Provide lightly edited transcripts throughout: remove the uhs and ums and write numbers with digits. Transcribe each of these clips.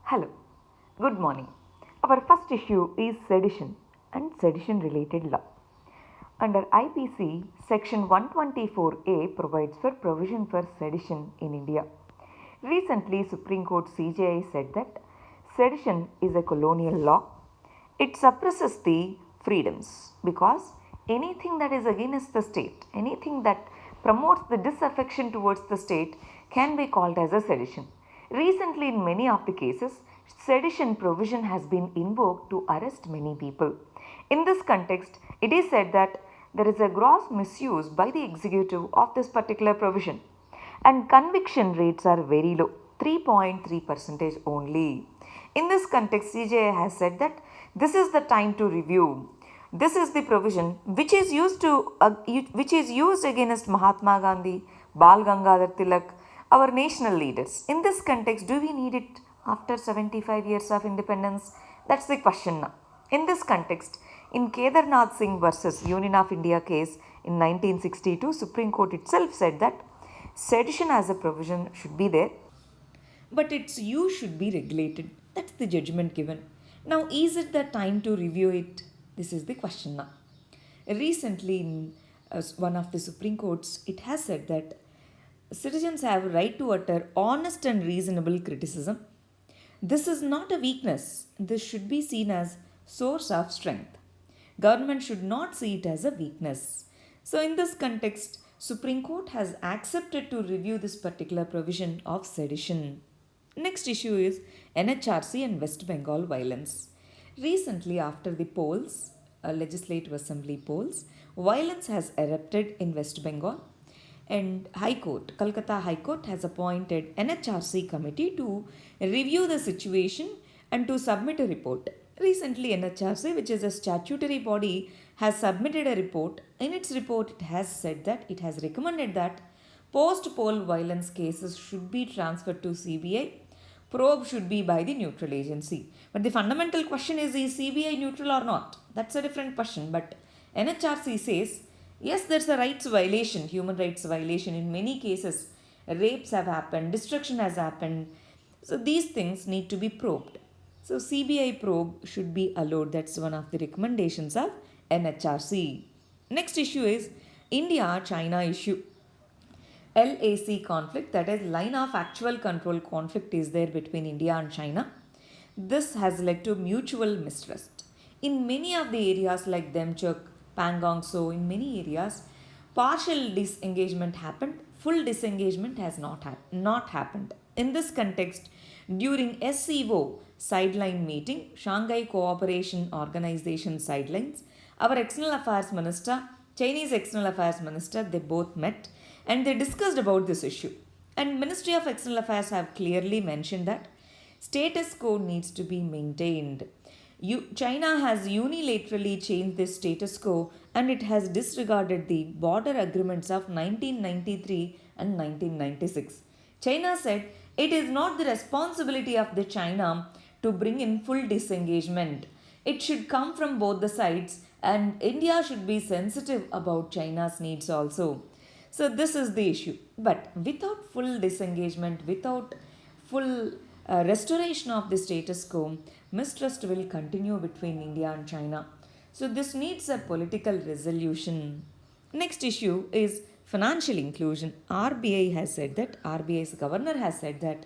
Hello, good morning. Our first issue is sedition and sedition related law. Under IPC, Section 124A provides for provision for sedition in India. Recently, Supreme Court CJI said that sedition is a colonial law. It suppresses the freedoms because anything that is against the state, anything that promotes the disaffection towards the state can be called as a sedition. Recently, in many of the cases, sedition provision has been invoked to arrest many people. In this context, it is said that there is a gross misuse by the executive of this particular provision, and conviction rates are very low, 3.3% only. In this context, CJI has said that this is the time to review. This is the provision which is used against Mahatma Gandhi, Bal Gangadhar Tilak, our national leaders. In this context, do we need it after 75 years of independence? That's the question now. In this context, in Kedarnath Singh versus Union of India case in 1962, Supreme Court itself said that sedition as a provision should be there, but its use should be regulated. That's the judgment given. Now, is it the time to review it? This is the question now. Recently, in one of the Supreme Courts, it has said that citizens have a right to utter honest and reasonable criticism. This is not a weakness. This should be seen as source of strength. Government should not see it as a weakness. So in this context, Supreme Court has accepted to review this particular provision of sedition. Next issue is Nhrc and West Bengal violence. Recently, after the polls, Legislative Assembly polls, violence has erupted in West Bengal, and Kolkata High Court has appointed Nhrc committee to review the situation and to submit a report. Recently, Nhrc, which is a statutory body, has submitted a report. In its report, it has said that it has recommended that post-poll violence cases should be transferred to CBI. Probe should be by the neutral agency. But the fundamental question is CBI neutral or not? That's a different question. But Nhrc says, yes, there's a rights violation, human rights violation. In many cases, rapes have happened, destruction has happened. So these things need to be probed. So CBI probe should be allowed. That's one of the recommendations of Nhrc. Next issue is India-China issue. LAC conflict, that is line of actual control conflict, is there between India and China. This has led to mutual mistrust. In many of the areas like Demchok, Pangong So, in many areas, partial disengagement happened, full disengagement has not happened. In this context, during SCO sideline meeting, Shanghai Cooperation Organization sidelines, our External Affairs Minister, Chinese External Affairs Minister, they both met and they discussed about this issue. And Ministry of External Affairs have clearly mentioned that status quo needs to be maintained. China has unilaterally changed this status quo and it has disregarded the border agreements of 1993 and 1996. China said it is not the responsibility of the China to bring in full disengagement. It should come from both the sides and India should be sensitive about China's needs also. So this is the issue. But without full disengagement, without full restoration of the status quo, mistrust will continue between India and China. So this needs a political resolution. Next issue is financial inclusion. RBI's governor has said that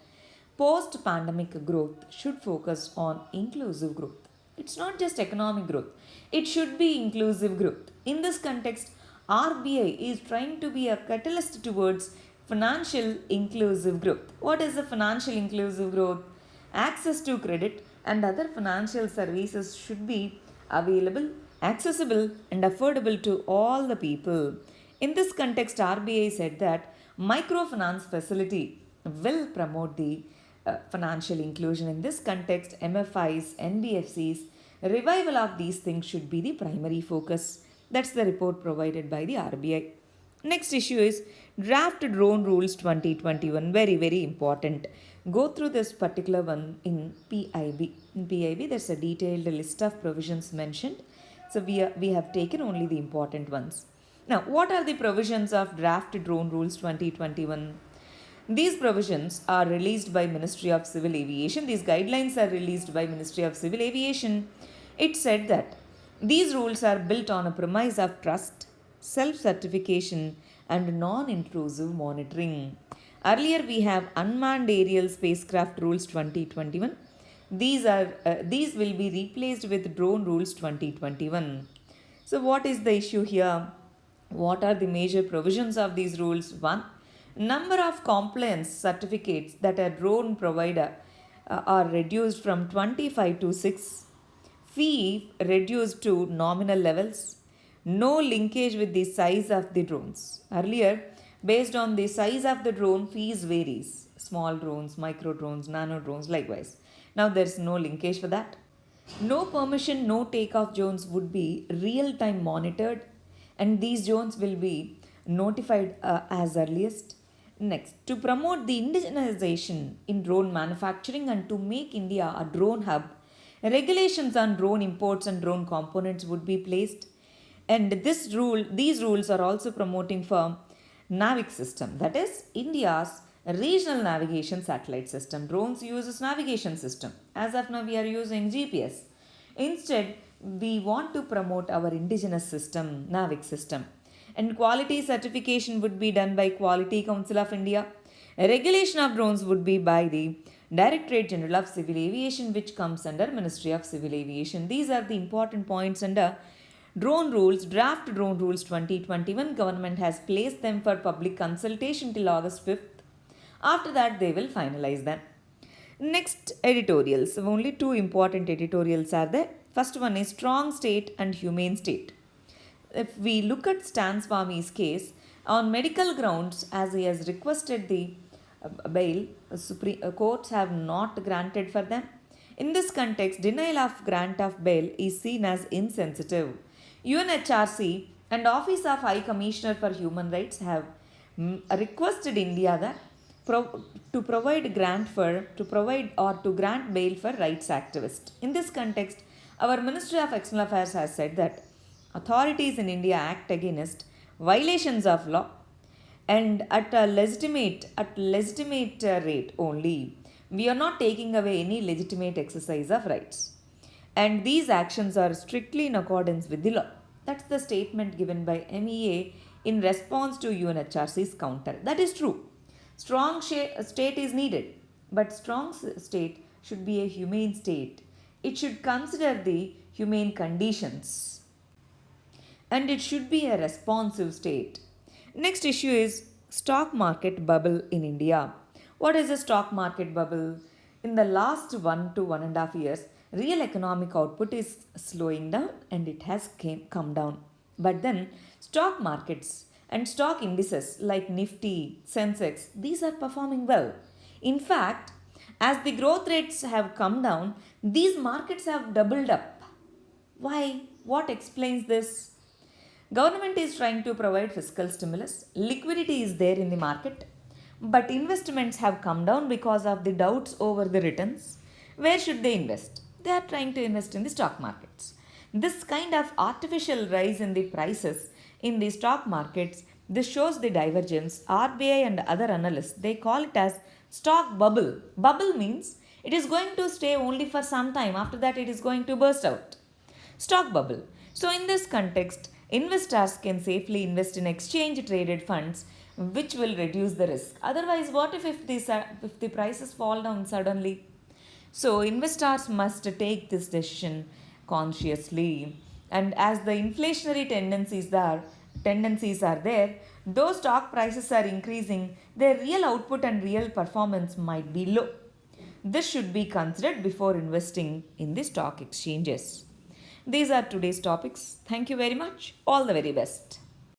post-pandemic growth should focus on inclusive growth. It's not just economic growth. It should be inclusive growth. In this context, RBI is trying to be a catalyst towards financial inclusive growth. What is the financial inclusive growth? Access to credit and other financial services should be available, accessible and affordable to all the people. In this context, RBI said that microfinance facility will promote the financial inclusion. In this context, MFIs, NBFCs, revival of these things should be the primary focus. That's the report provided by the RBI. Next issue is Draft Drone Rules 2021. Very, very important. Go through this particular one in PIB. In PIB, there's a detailed list of provisions mentioned. So we have taken only the important ones. Now, what are the provisions of Draft Drone Rules 2021? These provisions are released by Ministry of Civil Aviation. These guidelines are released by Ministry of Civil Aviation. It said that these rules are built on a premise of trust, self-certification and non-intrusive monitoring. Earlier we have Unmanned Aerial Spacecraft Rules 2021. These will be replaced with Drone Rules 2021. So what is the issue here? What are the major provisions of these rules? One, number of compliance certificates that a drone provider are reduced from 25 to 6. Fee reduced to nominal levels. No linkage with the size of the drones. Earlier, based on the size of the drone, fees varies. Small drones, micro drones, nano drones, likewise. Now there is no linkage for that. No permission, no takeoff zones would be real-time monitored, and these zones will be notified as earliest. Next, to promote the indigenization in drone manufacturing and to make India a drone hub, regulations on drone imports and drone components would be placed. And these rules are also promoting for NAVIC system, that is India's regional navigation satellite system. Drones uses navigation system. As of now, we are using GPS. Instead, we want to promote our indigenous system, NAVIC system. And quality certification would be done by Quality Council of India. A regulation of drones would be by the Directorate General of Civil Aviation, which comes under Ministry of Civil Aviation. These are the important points under drone rules. Draft drone rules 2021. Government has placed them for public consultation till August 5th. After that, they will finalize them. Next, editorials. Only two important editorials are there. First one is Strong State and Humane State. If we look at Stan Swami's case, on medical grounds, as he has requested the bail, Supreme Courts have not granted for them. In this context, denial of grant of bail is seen as insensitive. Unhrc and Office of High Commissioner for Human Rights have requested India that to grant bail for rights activists. In this context, our Ministry of External Affairs has said that authorities in India act against violations of law and at a legitimate rate only. We are not taking away any legitimate exercise of rights. And these actions are strictly in accordance with the law. That's the statement given by MEA in response to UNHRC's counter. That is true. Strong state is needed, but strong state should be a humane state. It should consider the humane conditions and it should be a responsive state. Next issue is stock market bubble in India. What is a stock market bubble? In the last 1 to 1.5 years, real economic output is slowing down and it has come down. But then stock markets and stock indices like Nifty, Sensex, these are performing well. In fact, as the growth rates have come down, these markets have doubled up. Why? What explains this? Government is trying to provide fiscal stimulus. Liquidity is there in the market, but investments have come down because of the doubts over the returns. Where should they invest? They are trying to invest in the stock markets. This kind of artificial rise in the prices in the stock markets, this shows the divergence. RBI and other analysts, they call it as stock bubble. Bubble means it is going to stay only for some time. After that, it is going to burst out. Stock bubble. So in this context, investors can safely invest in exchange traded funds which will reduce the risk. Otherwise, what if the prices fall down suddenly? So investors must take this decision consciously. And as the inflationary tendencies are there, though stock prices are increasing, their real output and real performance might be low. This should be considered before investing in the stock exchanges. These are today's topics. Thank you very much. All the very best.